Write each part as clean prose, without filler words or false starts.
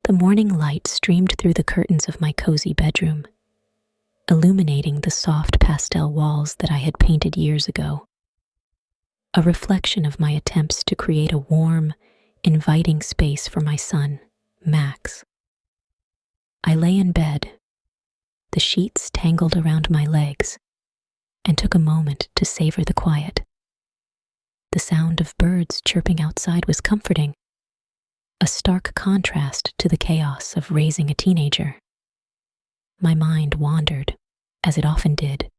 The morning light streamed through the curtains of my cozy bedroom, illuminating the soft pastel walls that I had painted years ago, a reflection of my attempts to create a warm, inviting space for my son, Max. I lay in bed, the sheets tangled around my legs, and took a moment to savor the quiet. The sound of birds chirping outside was comforting, a stark contrast to the chaos of raising a teenager. My mind wandered, as it often did,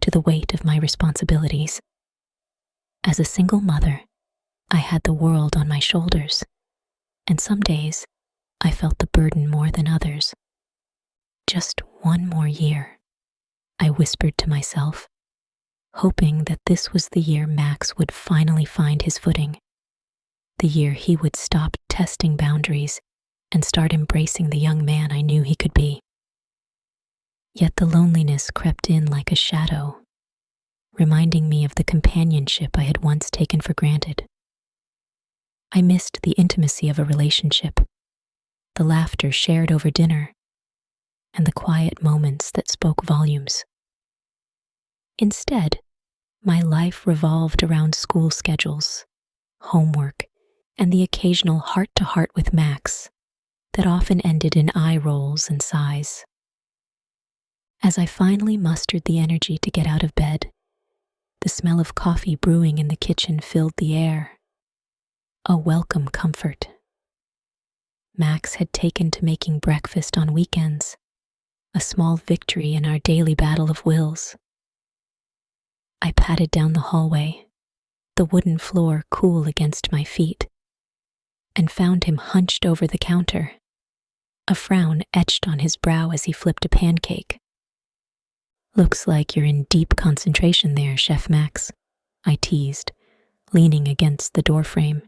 to the weight of my responsibilities. As a single mother, I had the world on my shoulders, and some days I felt the burden more than others. Just one more year, I whispered to myself, hoping that this was the year Max would finally find his footing, the year he would stop testing boundaries and start embracing the young man I knew he could be. Yet the loneliness crept in like a shadow, reminding me of the companionship I had once taken for granted. I missed the intimacy of a relationship, the laughter shared over dinner, and the quiet moments that spoke volumes. Instead, my life revolved around school schedules, homework, and the occasional heart-to-heart with Max that often ended in eye rolls and sighs. As I finally mustered the energy to get out of bed, the smell of coffee brewing in the kitchen filled the air, a welcome comfort. Max had taken to making breakfast on weekends, a small victory in our daily battle of wills. I patted down the hallway, the wooden floor cool against my feet, and found him hunched over the counter, a frown etched on his brow as he flipped a pancake. "Looks like you're in deep concentration there, Chef Max," I teased, leaning against the doorframe.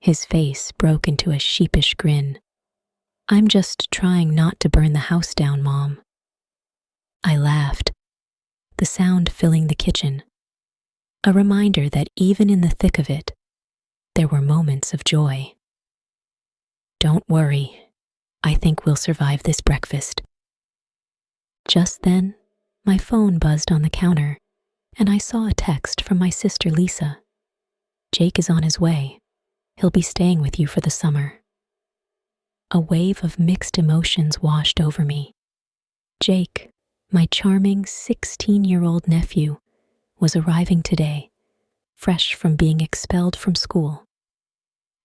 His face broke into a sheepish grin. "I'm just trying not to burn the house down, Mom." I laughed, the sound filling the kitchen, a reminder that even in the thick of it, there were moments of joy. "Don't worry, I think we'll survive this breakfast." Just then, my phone buzzed on the counter, and I saw a text from my sister Lisa. "Jake is on his way. He'll be staying with you for the summer." A wave of mixed emotions washed over me. Jake, my charming 16-year-old nephew, was arriving today, fresh from being expelled from school.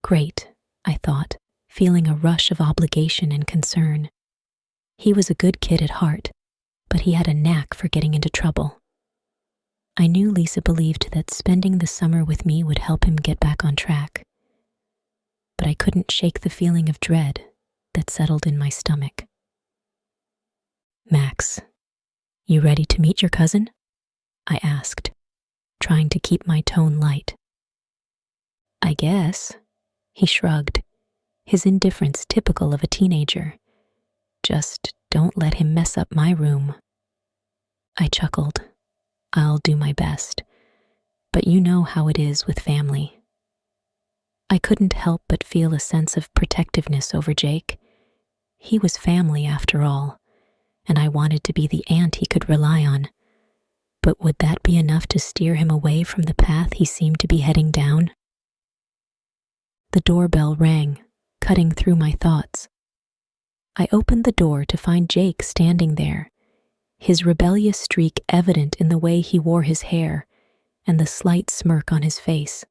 Great, I thought, feeling a rush of obligation and concern. He was a good kid at heart, but he had a knack for getting into trouble. I knew Lisa believed that spending the summer with me would help him get back on track, but I couldn't shake the feeling of dread that settled in my stomach. "Max, you ready to meet your cousin?" I asked, trying to keep my tone light. "I guess," he shrugged, his indifference typical of a teenager. "Just don't let him mess up my room." I chuckled. "I'll do my best, but you know how it is with family." I couldn't help but feel a sense of protectiveness over Jake. He was family after all, and I wanted to be the aunt he could rely on. But would that be enough to steer him away from the path he seemed to be heading down? The doorbell rang, cutting through my thoughts. I opened the door to find Jake standing there, his rebellious streak evident in the way he wore his hair and the slight smirk on his face.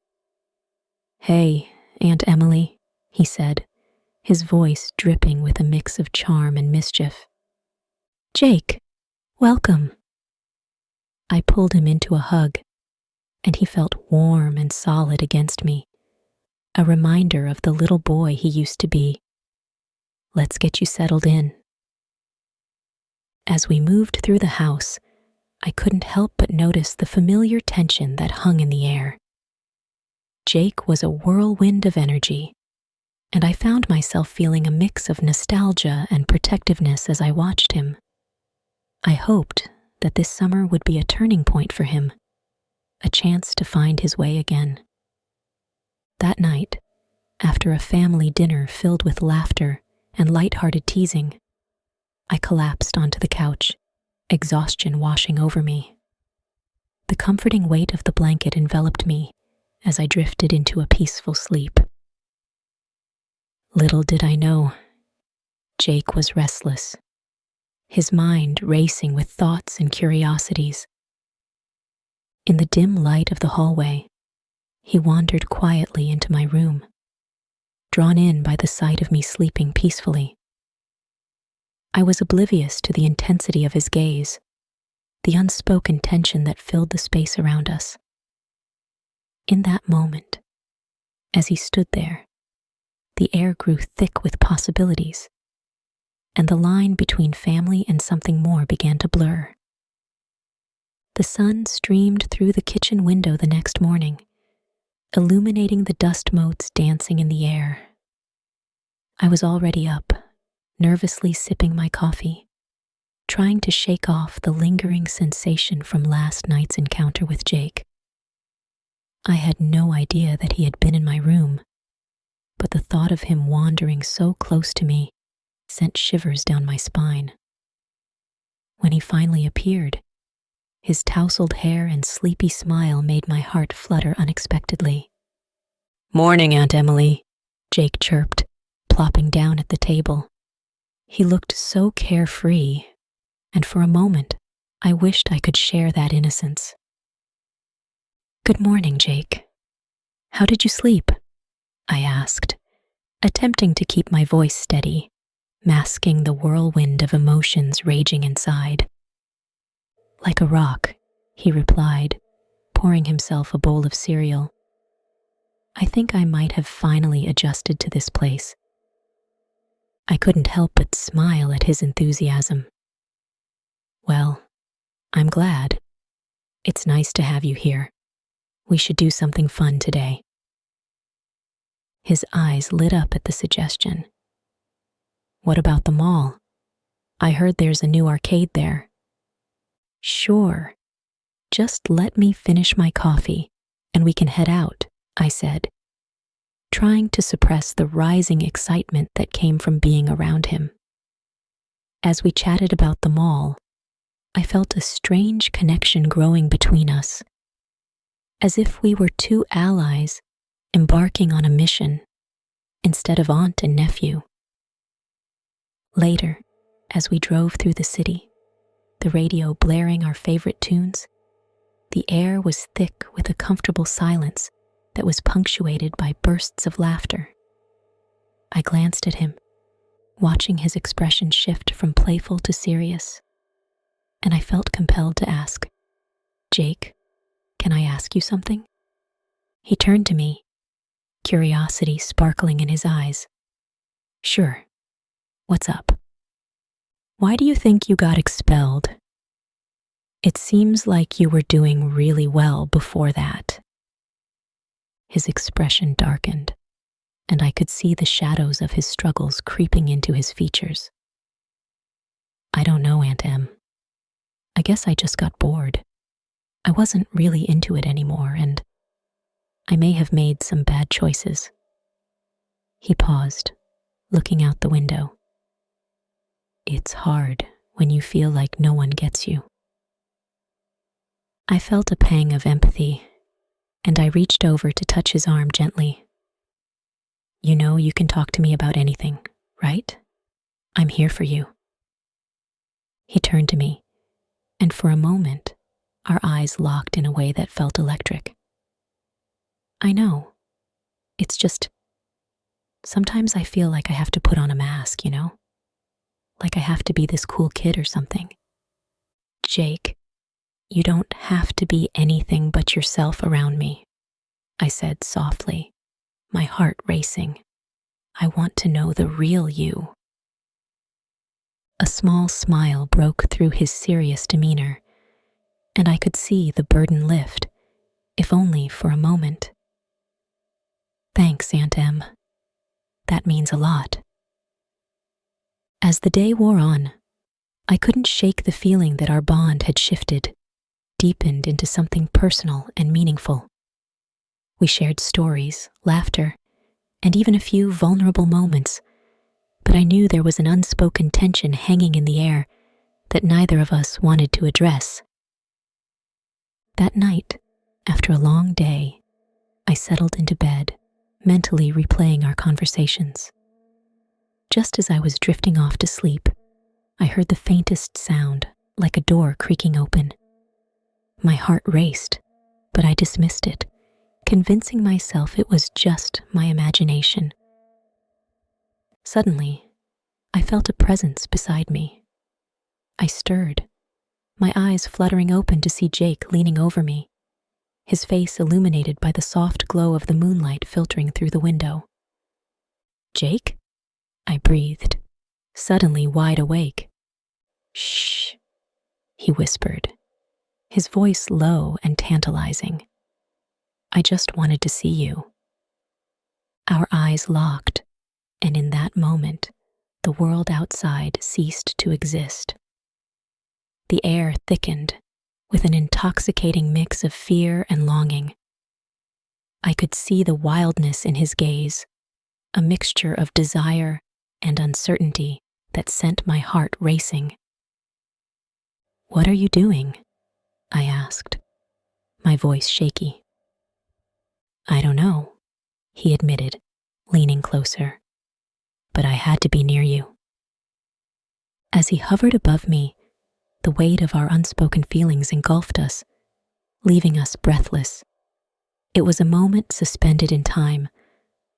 "Hey, Aunt Emily," he said, his voice dripping with a mix of charm and mischief. "Jake, welcome." I pulled him into a hug, and he felt warm and solid against me, a reminder of the little boy he used to be. "Let's get you settled in." As we moved through the house, I couldn't help but notice the familiar tension that hung in the air. Jake was a whirlwind of energy, and I found myself feeling a mix of nostalgia and protectiveness as I watched him. I hoped that this summer would be a turning point for him, a chance to find his way again. That night, after a family dinner filled with laughter, and light-hearted teasing, I collapsed onto the couch, exhaustion washing over me. The comforting weight of the blanket enveloped me as I drifted into a peaceful sleep. Little did I know, Jake was restless, his mind racing with thoughts and curiosities. In the dim light of the hallway, he wandered quietly into my room, drawn in by the sight of me sleeping peacefully. I was oblivious to the intensity of his gaze, the unspoken tension that filled the space around us. In that moment, as he stood there, the air grew thick with possibilities, and the line between family and something more began to blur. The sun streamed through the kitchen window the next morning, illuminating the dust motes dancing in the air. I was already up, nervously sipping my coffee, trying to shake off the lingering sensation from last night's encounter with Jake. I had no idea that he had been in my room, but the thought of him wandering so close to me sent shivers down my spine. When he finally appeared, his tousled hair and sleepy smile made my heart flutter unexpectedly. "Morning, Aunt Emily," Jake chirped, plopping down at the table. He looked so carefree, and for a moment, I wished I could share that innocence. "Good morning, Jake. How did you sleep?" I asked, attempting to keep my voice steady, masking the whirlwind of emotions raging inside. "Like a rock," he replied, pouring himself a bowl of cereal. I think I might have finally adjusted to this place. I couldn't help but smile at his enthusiasm. "Well, I'm glad. It's nice to have you here. We should do something fun today." His eyes lit up at the suggestion. "What about the mall? I heard there's a new arcade there." "Sure. Just let me finish my coffee and we can head out," I said, trying to suppress the rising excitement that came from being around him. As we chatted about the mall, I felt a strange connection growing between us, as if we were two allies embarking on a mission instead of aunt and nephew. Later, as we drove through the city, the radio blaring our favorite tunes, the air was thick with a comfortable silence that was punctuated by bursts of laughter. I glanced at him, watching his expression shift from playful to serious, and I felt compelled to ask, "Jake, can I ask you something?" He turned to me, curiosity sparkling in his eyes. "Sure. What's up? Why do you think you got expelled? It seems like you were doing really well before that." His expression darkened, and I could see the shadows of his struggles creeping into his features. "I don't know, Aunt Em. I guess I just got bored. I wasn't really into it anymore, and I may have made some bad choices." He paused, looking out the window. "It's hard when you feel like no one gets you." I felt a pang of empathy, and I reached over to touch his arm gently. "You know you can talk to me about anything, right? I'm here for you." He turned to me, and for a moment, our eyes locked in a way that felt electric. "I know. It's just, sometimes I feel like I have to put on a mask, you know? Like I have to be this cool kid or something." "Jake, you don't have to be anything but yourself around me," I said softly, my heart racing. "I want to know the real you." A small smile broke through his serious demeanor, and I could see the burden lift, if only for a moment. "Thanks, Aunt Em. That means a lot." As the day wore on, I couldn't shake the feeling that our bond had shifted, deepened into something personal and meaningful. We shared stories, laughter, and even a few vulnerable moments, but I knew there was an unspoken tension hanging in the air that neither of us wanted to address. That night, after a long day, I settled into bed, mentally replaying our conversations. Just as I was drifting off to sleep, I heard the faintest sound, like a door creaking open. My heart raced, but I dismissed it, convincing myself it was just my imagination. Suddenly, I felt a presence beside me. I stirred, my eyes fluttering open to see Jake leaning over me, his face illuminated by the soft glow of the moonlight filtering through the window. "Jake?" I breathed, suddenly wide awake. "Shh," he whispered, his voice low and tantalizing. "I just wanted to see you." Our eyes locked, and in that moment, the world outside ceased to exist. The air thickened with an intoxicating mix of fear and longing. I could see the wildness in his gaze, a mixture of desire and uncertainty that sent my heart racing. "What are you doing?" I asked, my voice shaky. "I don't know," he admitted, leaning closer, "but I had to be near you." As he hovered above me, the weight of our unspoken feelings engulfed us, leaving us breathless. It was a moment suspended in time,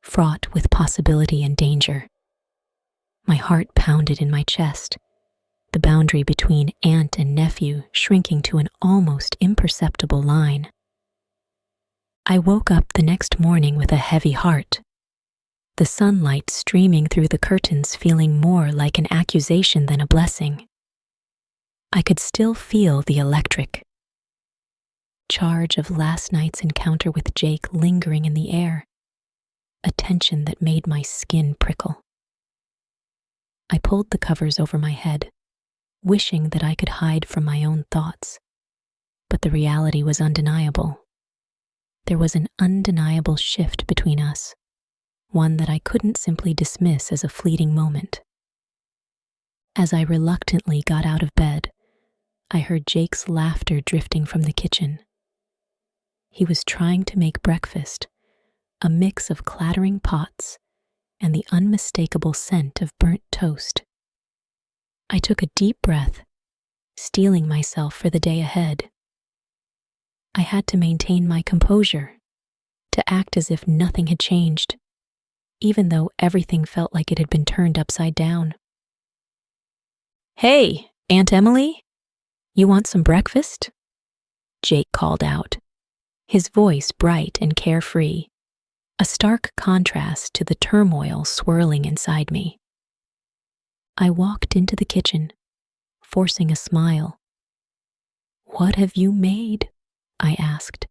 fraught with possibility and danger. My heart pounded in my chest, the boundary between aunt and nephew shrinking to an almost imperceptible line. I woke up the next morning with a heavy heart, the sunlight streaming through the curtains feeling more like an accusation than a blessing. I could still feel the electric charge of last night's encounter with Jake lingering in the air, a tension that made my skin prickle. I pulled the covers over my head, wishing that I could hide from my own thoughts, but the reality was undeniable. There was an undeniable shift between us, one that I couldn't simply dismiss as a fleeting moment. As I reluctantly got out of bed, I heard Jake's laughter drifting from the kitchen. He was trying to make breakfast, a mix of clattering pots and the unmistakable scent of burnt toast. I took a deep breath, steeling myself for the day ahead. I had to maintain my composure, to act as if nothing had changed, even though everything felt like it had been turned upside down. "Hey, Aunt Emily, you want some breakfast?" Jake called out, his voice bright and carefree, a stark contrast to the turmoil swirling inside me. I walked into the kitchen, forcing a smile. "What have you made?" I asked,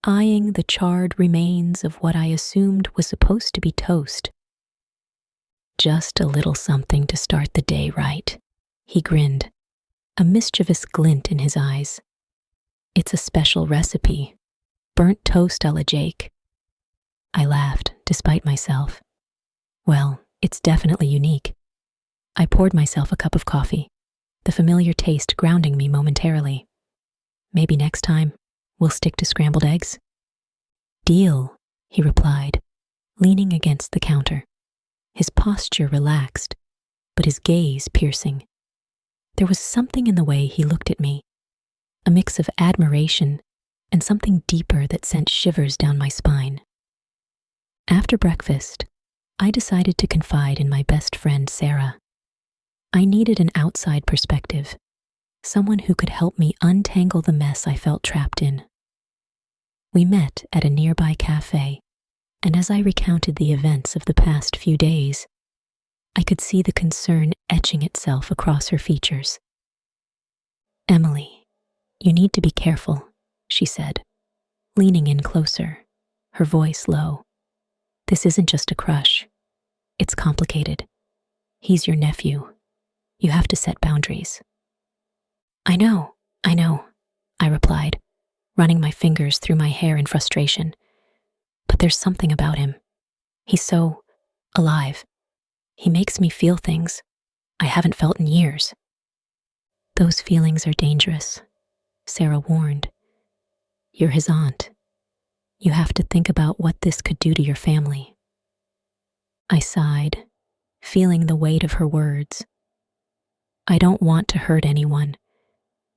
eyeing the charred remains of what I assumed was supposed to be toast. "Just a little something to start the day right," he grinned, a mischievous glint in his eyes. "It's a special recipe, burnt toast a la Jake." I laughed, despite myself. "Well, it's definitely unique." I poured myself a cup of coffee, the familiar taste grounding me momentarily. "Maybe next time, we'll stick to scrambled eggs?" "Deal," he replied, leaning against the counter, his posture relaxed, but his gaze piercing. There was something in the way he looked at me, a mix of admiration and something deeper that sent shivers down my spine. After breakfast, I decided to confide in my best friend, Sarah. I needed an outside perspective, someone who could help me untangle the mess I felt trapped in. We met at a nearby cafe, and as I recounted the events of the past few days, I could see the concern etching itself across her features. "Emily, you need to be careful," she said, leaning in closer, her voice low. "This isn't just a crush. It's complicated. He's your nephew. You have to set boundaries." I know, I replied, running my fingers through my hair in frustration. "But there's something about him. He's so alive. He makes me feel things I haven't felt in years. Those feelings are dangerous, Sarah warned. You're his aunt. You have to think about what this could do to your family. I sighed, feeling the weight of her words. I don't want to hurt anyone,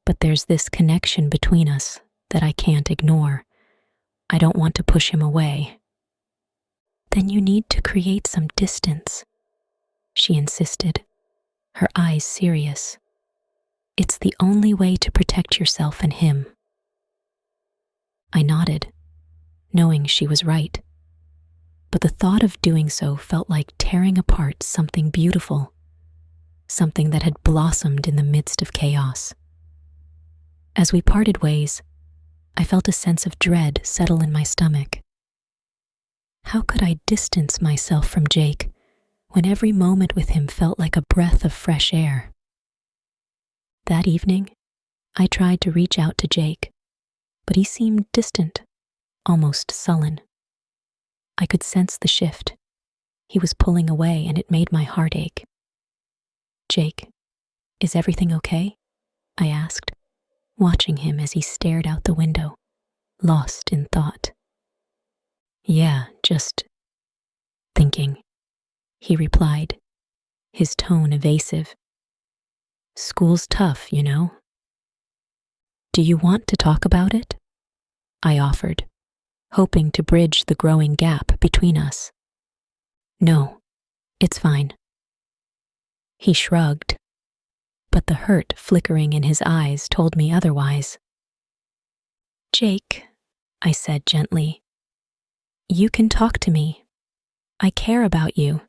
but there's this connection between us that I can't ignore. I don't want to push him away. Then you need to create some distance, she insisted, her eyes serious. It's the only way to protect yourself and him. I nodded, knowing she was right. But the thought of doing so felt like tearing apart something beautiful, something that had blossomed in the midst of chaos. As we parted ways, I felt a sense of dread settle in my stomach. How could I distance myself from Jake when every moment with him felt like a breath of fresh air? That evening, I tried to reach out to Jake, but he seemed distant, almost sullen. I could sense the shift. He was pulling away, and it made my heart ache. Jake, is everything okay? I asked, watching him as he stared out the window, lost in thought. Yeah, just thinking, he replied, his tone evasive. School's tough, you know. Do you want to talk about it? I offered, hoping to bridge the growing gap between us. No, it's fine. He shrugged, but the hurt flickering in his eyes told me otherwise. Jake, I said gently, you can talk to me. I care about you.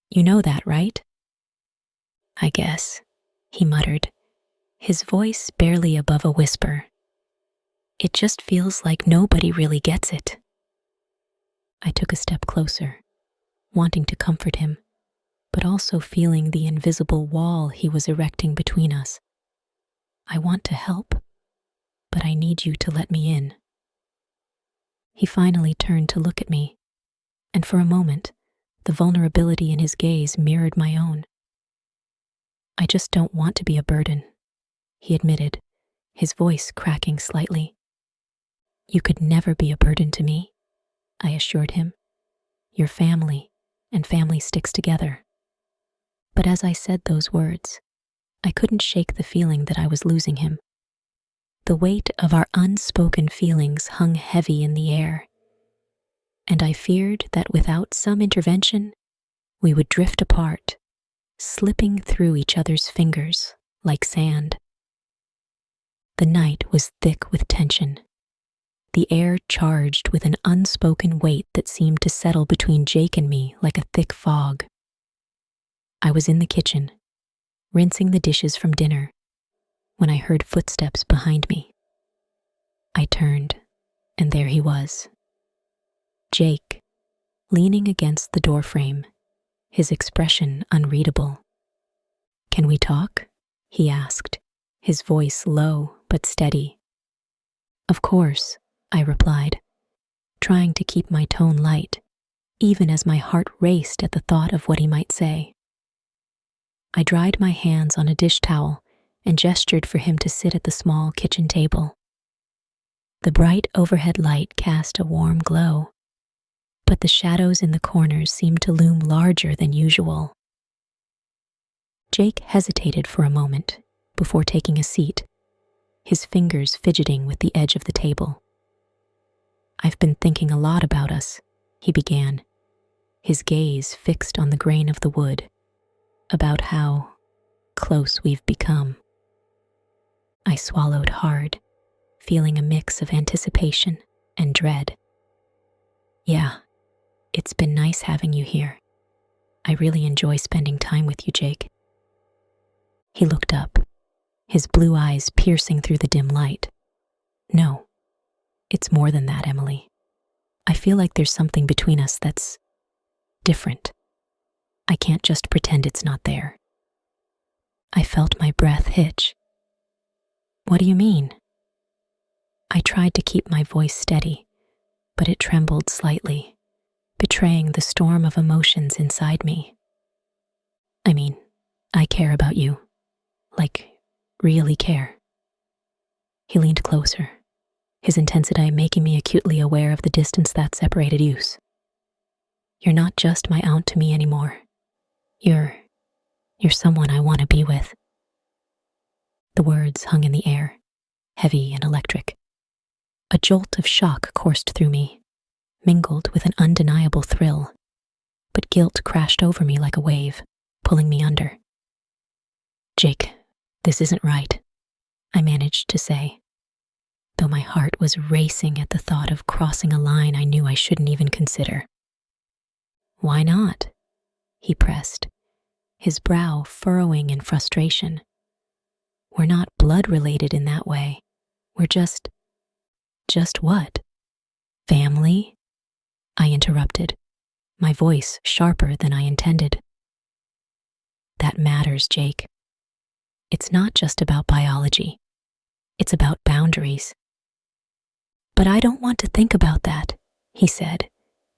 You know that, right? I guess, he muttered, his voice barely above a whisper. It just feels like nobody really gets it. I took a step closer, wanting to comfort him, but also feeling the invisible wall he was erecting between us. I want to help, but I need you to let me in. He finally turned to look at me, and for a moment, the vulnerability in his gaze mirrored my own. I just don't want to be a burden, he admitted, his voice cracking slightly. You could never be a burden to me, I assured him. You're family, and family sticks together. But as I said those words, I couldn't shake the feeling that I was losing him. The weight of our unspoken feelings hung heavy in the air, and I feared that without some intervention, we would drift apart, slipping through each other's fingers like sand. The night was thick with tension, the air charged with an unspoken weight that seemed to settle between Jake and me like a thick fog. I was in the kitchen, rinsing the dishes from dinner, when I heard footsteps behind me. I turned, and there he was. Jake, leaning against the doorframe, his expression unreadable. Can we talk? He asked, his voice low but steady. Of course, I replied, trying to keep my tone light, even as my heart raced at the thought of what he might say. I dried my hands on a dish towel and gestured for him to sit at the small kitchen table. The bright overhead light cast a warm glow, but the shadows in the corners seemed to loom larger than usual. Jake hesitated for a moment before taking a seat, his fingers fidgeting with the edge of the table. I've been thinking a lot about us, he began, his gaze fixed on the grain of the wood, about how close we've become. I swallowed hard, feeling a mix of anticipation and dread. Yeah, it's been nice having you here. I really enjoy spending time with you, Jake. He looked up, his blue eyes piercing through the dim light. No, it's more than that, Emily. I feel like there's something between us that's different. I can't just pretend it's not there. I felt my breath hitch. What do you mean? I tried to keep my voice steady, but it trembled slightly, betraying the storm of emotions inside me. I mean, I care about you. Like, really care. He leaned closer, his intensity making me acutely aware of the distance that separated us. You're not just my aunt to me anymore. You're someone I want to be with. The words hung in the air, heavy and electric. A jolt of shock coursed through me, mingled with an undeniable thrill, but guilt crashed over me like a wave, pulling me under. Jake, this isn't right, I managed to say, though my heart was racing at the thought of crossing a line I knew I shouldn't even consider. Why not? He pressed, his brow furrowing in frustration. We're not blood-related in that way. We're just what? Family? I interrupted, my voice sharper than I intended. That matters, Jake. It's not just about biology. It's about boundaries. But I don't want to think about that, he said,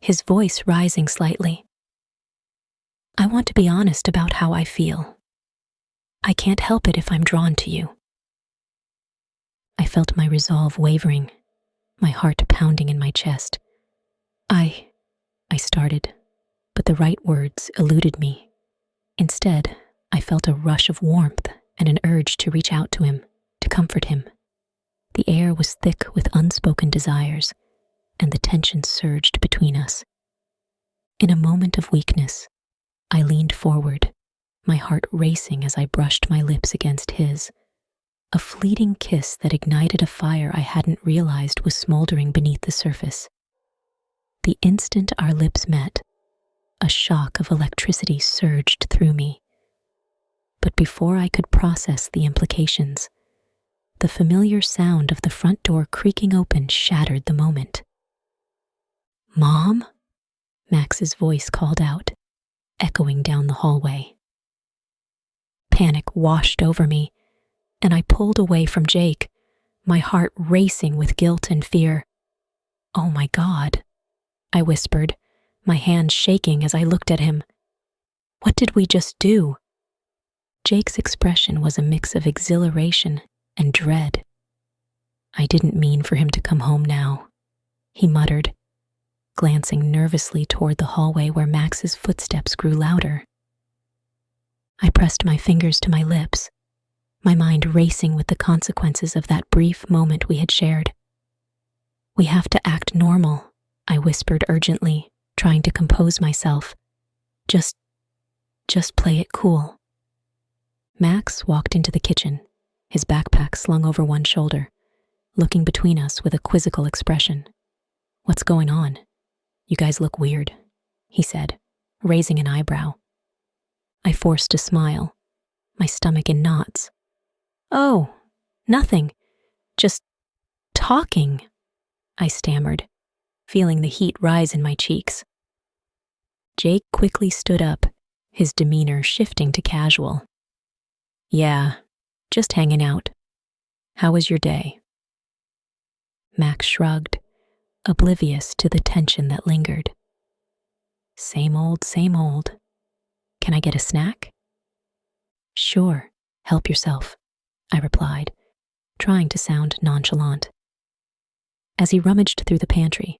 his voice rising slightly. I want to be honest about how I feel. I can't help it if I'm drawn to you. I felt my resolve wavering, my heart pounding in my chest. I started, but the right words eluded me. Instead, I felt a rush of warmth and an urge to reach out to him, to comfort him. The air was thick with unspoken desires, and the tension surged between us. In a moment of weakness, I leaned forward, my heart racing as I brushed my lips against his, a fleeting kiss that ignited a fire I hadn't realized was smoldering beneath the surface. The instant our lips met, a shock of electricity surged through me. But before I could process the implications, the familiar sound of the front door creaking open shattered the moment. Mom? Max's voice called out, echoing down the hallway. Panic washed over me, and I pulled away from Jake, my heart racing with guilt and fear. Oh my God, I whispered, my hands shaking as I looked at him. What did we just do? Jake's expression was a mix of exhilaration and dread. I didn't mean for him to come home now, he muttered, glancing nervously toward the hallway where Max's footsteps grew louder. I pressed my fingers to my lips, my mind racing with the consequences of that brief moment we had shared. We have to act normal, I whispered urgently, trying to compose myself. Just play it cool. Max walked into the kitchen, his backpack slung over one shoulder, looking between us with a quizzical expression. What's going on? You guys look weird, he said, raising an eyebrow. I forced a smile, my stomach in knots. Oh, nothing. Just talking, I stammered, feeling the heat rise in my cheeks. Jake quickly stood up, his demeanor shifting to casual. Yeah, just hanging out. How was your day? Max shrugged, oblivious to the tension that lingered. Same old, same old. Can I get a snack? Sure, help yourself, I replied, trying to sound nonchalant. As he rummaged through the pantry,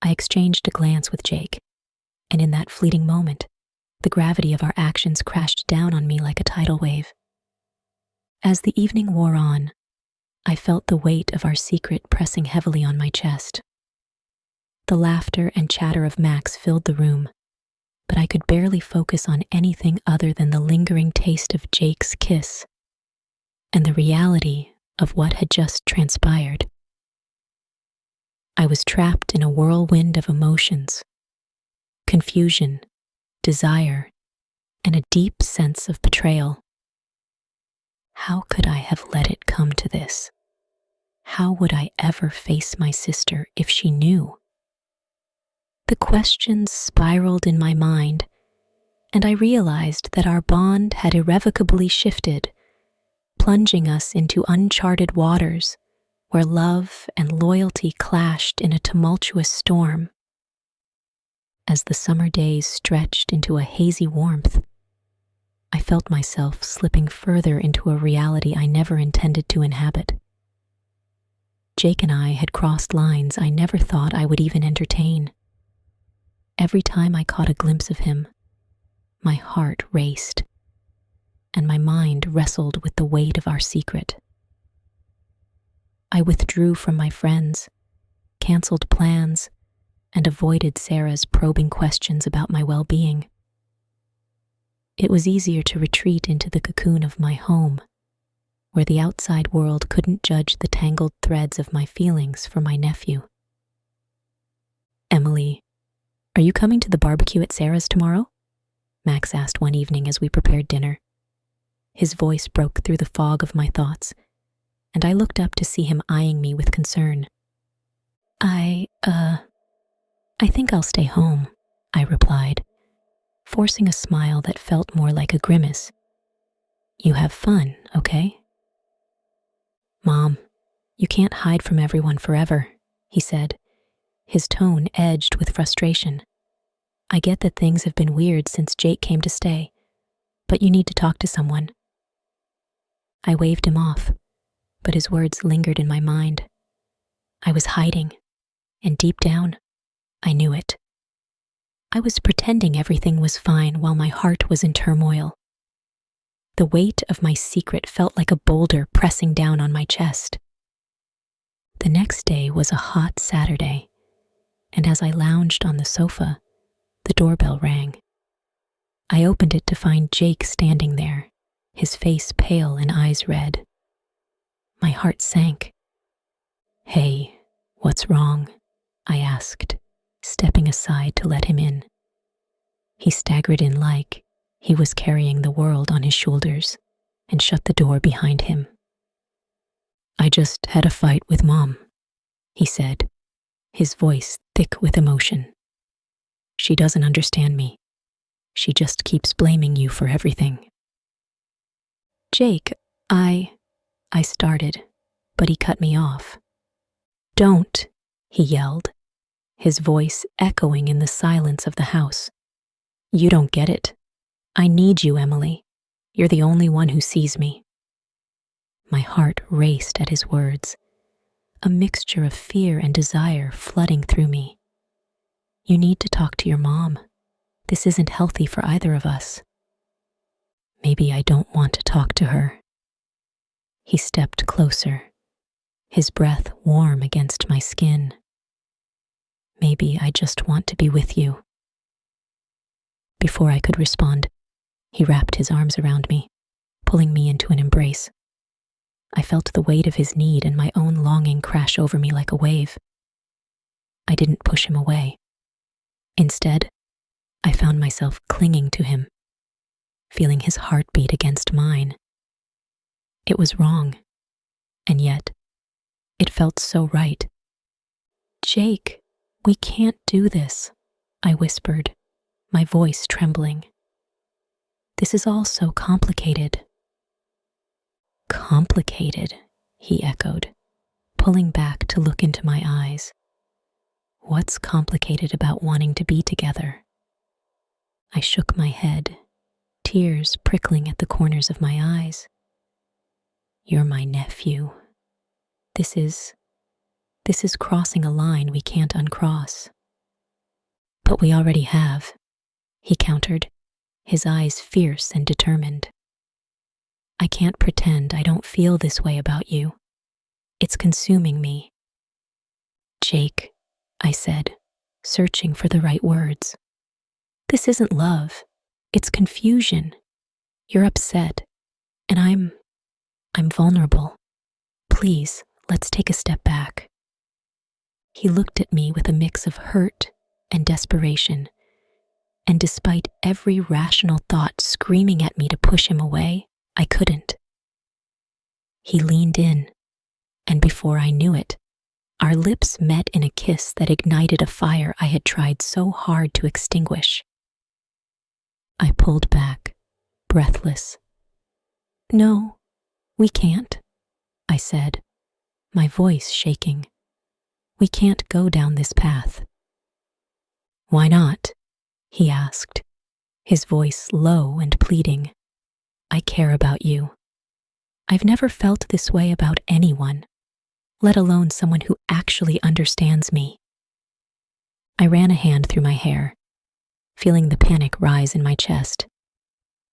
I exchanged a glance with Jake, and in that fleeting moment, the gravity of our actions crashed down on me like a tidal wave. As the evening wore on, I felt the weight of our secret pressing heavily on my chest. The laughter and chatter of Max filled the room, but I could barely focus on anything other than the lingering taste of Jake's kiss and the reality of what had just transpired. I was trapped in a whirlwind of emotions, confusion, desire, and a deep sense of betrayal. How could I have let it come to this? How would I ever face my sister if she knew? The questions spiraled in my mind, and I realized that our bond had irrevocably shifted, plunging us into uncharted waters where love and loyalty clashed in a tumultuous storm. As the summer days stretched into a hazy warmth, I felt myself slipping further into a reality I never intended to inhabit. Jake and I had crossed lines I never thought I would even entertain. Every time I caught a glimpse of him, my heart raced, and my mind wrestled with the weight of our secret. I withdrew from my friends, canceled plans, and avoided Sarah's probing questions about my well-being. It was easier to retreat into the cocoon of my home, where the outside world couldn't judge the tangled threads of my feelings for my nephew. "Emily, are you coming to the barbecue at Sarah's tomorrow?" Max asked one evening as we prepared dinner. His voice broke through the fog of my thoughts, and I looked up to see him eyeing me with concern. I think I'll stay home," I replied, forcing a smile that felt more like a grimace. "You have fun, okay?" "Mom, you can't hide from everyone forever," he said, his tone edged with frustration. "I get that things have been weird since Jake came to stay, but you need to talk to someone." I waved him off, but his words lingered in my mind. I was hiding, and deep down, I knew it. I was pretending everything was fine while my heart was in turmoil. The weight of my secret felt like a boulder pressing down on my chest. The next day was a hot Saturday, and as I lounged on the sofa, the doorbell rang. I opened it to find Jake standing there, his face pale and eyes red. My heart sank. "Hey, what's wrong?" I asked, stepping aside to let him in. He staggered in like he was carrying the world on his shoulders and shut the door behind him. "I just had a fight with Mom," he said, his voice thick with emotion. "She doesn't understand me. She just keeps blaming you for everything." "Jake, I started, but he cut me off. "Don't," he yelled, his voice echoing in the silence of the house. "You don't get it. I need you, Emily. You're the only one who sees me." My heart raced at his words, a mixture of fear and desire flooding through me. "You need to talk to your mom. This isn't healthy for either of us." "Maybe I don't want to talk to her." He stepped closer, his breath warm against my skin. "Maybe I just want to be with you." Before I could respond, he wrapped his arms around me, pulling me into an embrace. I felt the weight of his need and my own longing crash over me like a wave. I didn't push him away. Instead, I found myself clinging to him, feeling his heartbeat against mine. It was wrong, and yet, it felt so right. "Jake, we can't do this," I whispered, my voice trembling. "This is all so complicated." "Complicated," he echoed, pulling back to look into my eyes. "What's complicated about wanting to be together?" I shook my head, tears prickling at the corners of my eyes. "You're my nephew. This is crossing a line we can't uncross." "But we already have," he countered, his eyes fierce and determined. "I can't pretend I don't feel this way about you. It's consuming me." "Jake," I said, searching for the right words. "This isn't love. It's confusion. You're upset, and I'm vulnerable. Please, let's take a step back." He looked at me with a mix of hurt and desperation, and despite every rational thought screaming at me to push him away, I couldn't. He leaned in, and before I knew it, our lips met in a kiss that ignited a fire I had tried so hard to extinguish. I pulled back, breathless. "No, we can't," I said, my voice shaking. "We can't go down this path." "Why not?" he asked, his voice low and pleading. I care about you. I've never felt this way about anyone, let alone someone who actually understands me. I ran a hand through my hair, feeling the panic rise in my chest.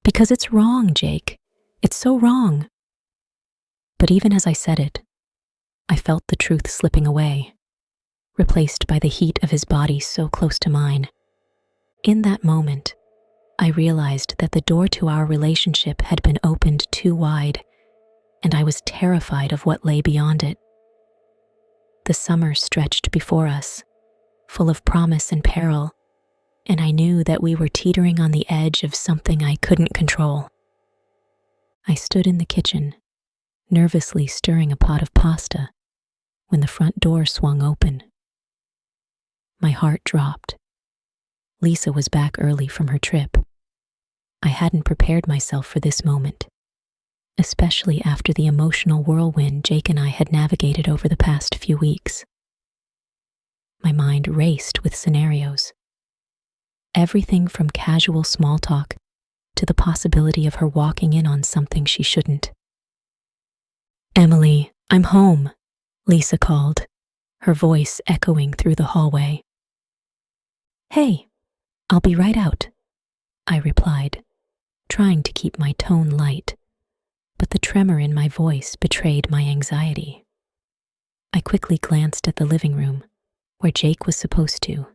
Because it's wrong, Jake. It's so wrong. But even as I said it, I felt the truth slipping away, replaced by the heat of his body so close to mine. In that moment, I realized that the door to our relationship had been opened too wide, and I was terrified of what lay beyond it. The summer stretched before us, full of promise and peril, and I knew that we were teetering on the edge of something I couldn't control. I stood in the kitchen, nervously stirring a pot of pasta, when the front door swung open. My heart dropped. Lisa was back early from her trip. I hadn't prepared myself for this moment, especially after the emotional whirlwind Jake and I had navigated over the past few weeks. My mind raced with scenarios. Everything from casual small talk to the possibility of her walking in on something she shouldn't. "Emily, I'm home," Lisa called, her voice echoing through the hallway. "Hey, I'll be right out," I replied, trying to keep my tone light, but the tremor in my voice betrayed my anxiety. I quickly glanced at the living room, where Jake was supposed to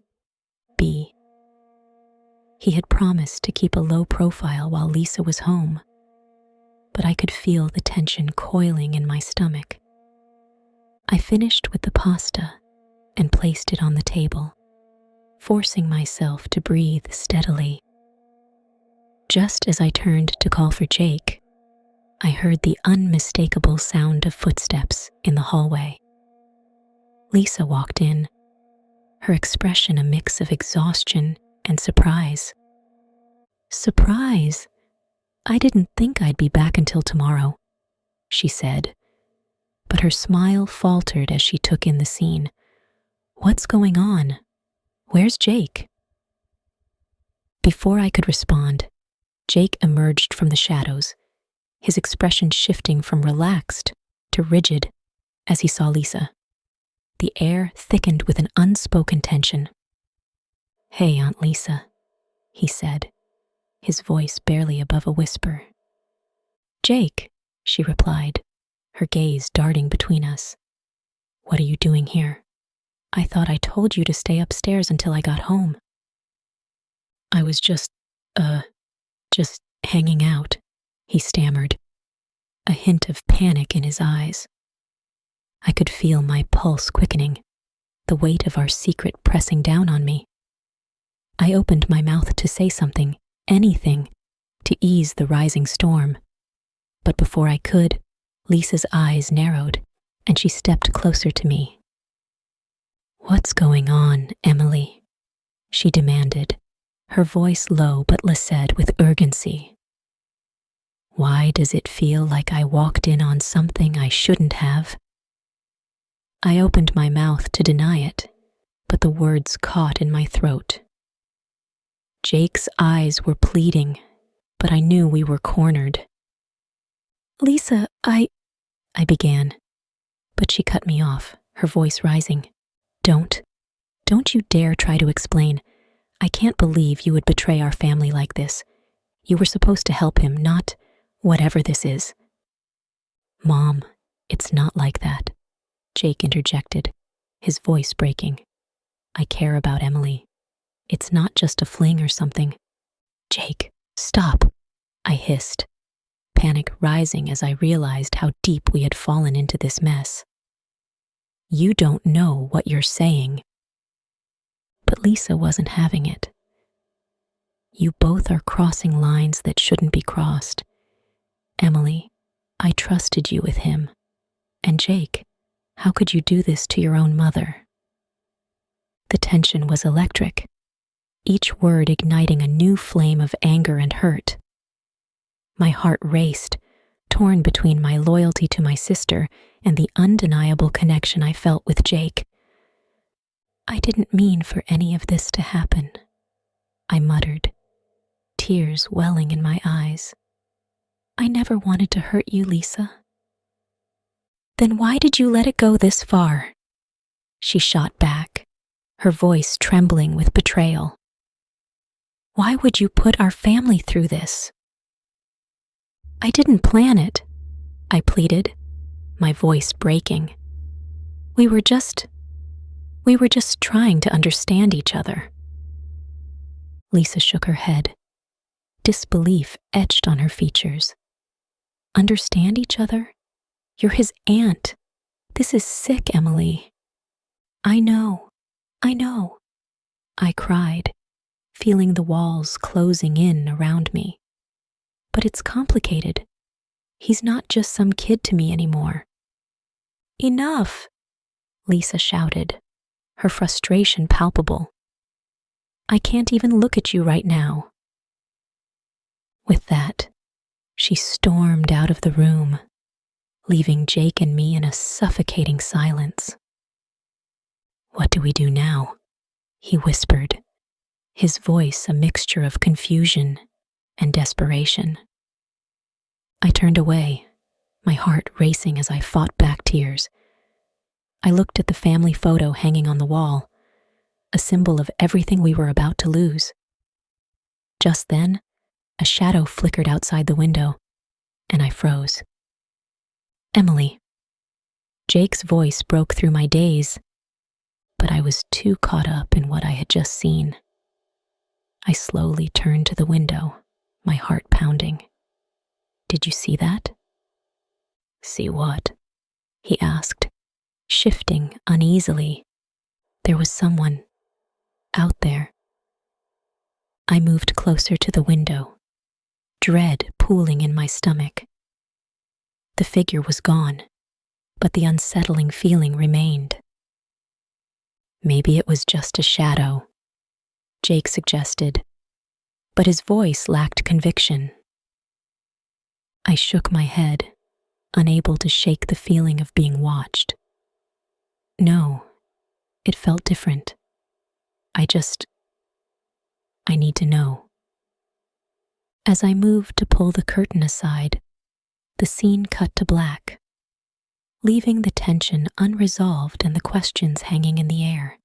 be. He had promised to keep a low profile while Lisa was home, but I could feel the tension coiling in my stomach. I finished with the pasta and placed it on the table, forcing myself to breathe steadily. Just as I turned to call for Jake, I heard the unmistakable sound of footsteps in the hallway. Lisa walked in, her expression a mix of exhaustion and surprise. "Surprise? I didn't think I'd be back until tomorrow," she said, but her smile faltered as she took in the scene. "What's going on? Where's Jake?" Before I could respond, Jake emerged from the shadows, his expression shifting from relaxed to rigid as he saw Lisa. The air thickened with an unspoken tension. "Hey, Aunt Lisa," he said, his voice barely above a whisper. "Jake," she replied, her gaze darting between us. "What are you doing here? I thought I told you to stay upstairs until I got home." "I was just hanging out," he stammered, a hint of panic in his eyes. I could feel my pulse quickening, the weight of our secret pressing down on me. I opened my mouth to say something, anything, to ease the rising storm. But before I could, Lisa's eyes narrowed, and she stepped closer to me. "What's going on, Emily?" she demanded, her voice low but listed with urgency. "Why does it feel like I walked in on something I shouldn't have?" I opened my mouth to deny it, but the words caught in my throat. Jake's eyes were pleading, but I knew we were cornered. "Lisa, I began, but she cut me off, her voice rising. Don't you dare try to explain. I can't believe you would betray our family like this. You were supposed to help him, not whatever this is." "Mom, it's not like that," Jake interjected, his voice breaking. "I care about Emily. It's not just a fling or something." "Jake, stop," I hissed, panic rising as I realized how deep we had fallen into this mess. "You don't know what you're saying." But Lisa wasn't having it. "You both are crossing lines that shouldn't be crossed. Emily, I trusted you with him. And Jake, how could you do this to your own mother?" The tension was electric, each word igniting a new flame of anger and hurt. My heart raced, torn between my loyalty to my sister and the undeniable connection I felt with Jake. "I didn't mean for any of this to happen," I muttered, tears welling in my eyes. I never wanted to hurt you, Lisa. Then why did you let it go this far? She shot back, her voice trembling with betrayal. Why would you put our family through this? I didn't plan it, I pleaded, my voice breaking. We were just trying to understand each other. Lisa shook her head, disbelief etched on her features. Understand each other? You're his aunt. This is sick, Emily. I know. I cried, feeling the walls closing in around me. But it's complicated. He's not just some kid to me anymore. Enough, Lisa shouted, her frustration palpable. I can't even look at you right now. With that, she stormed out of the room, leaving Jake and me in a suffocating silence. What do we do now? He whispered, his voice a mixture of confusion and desperation. I turned away, my heart racing as I fought back tears. I looked at the family photo hanging on the wall, a symbol of everything we were about to lose. Just then, a shadow flickered outside the window, and I froze. Emily. Jake's voice broke through my daze, but I was too caught up in what I had just seen. I slowly turned to the window, my heart pounding. Did you see that? See what? He asked, shifting uneasily. There was someone out there. I moved closer to the window, dread pooling in my stomach. The figure was gone, but the unsettling feeling remained. Maybe it was just a shadow, Jake suggested, but his voice lacked conviction. I shook my head, unable to shake the feeling of being watched. No, it felt different. I need to know. As I moved to pull the curtain aside, the scene cut to black, leaving the tension unresolved and the questions hanging in the air.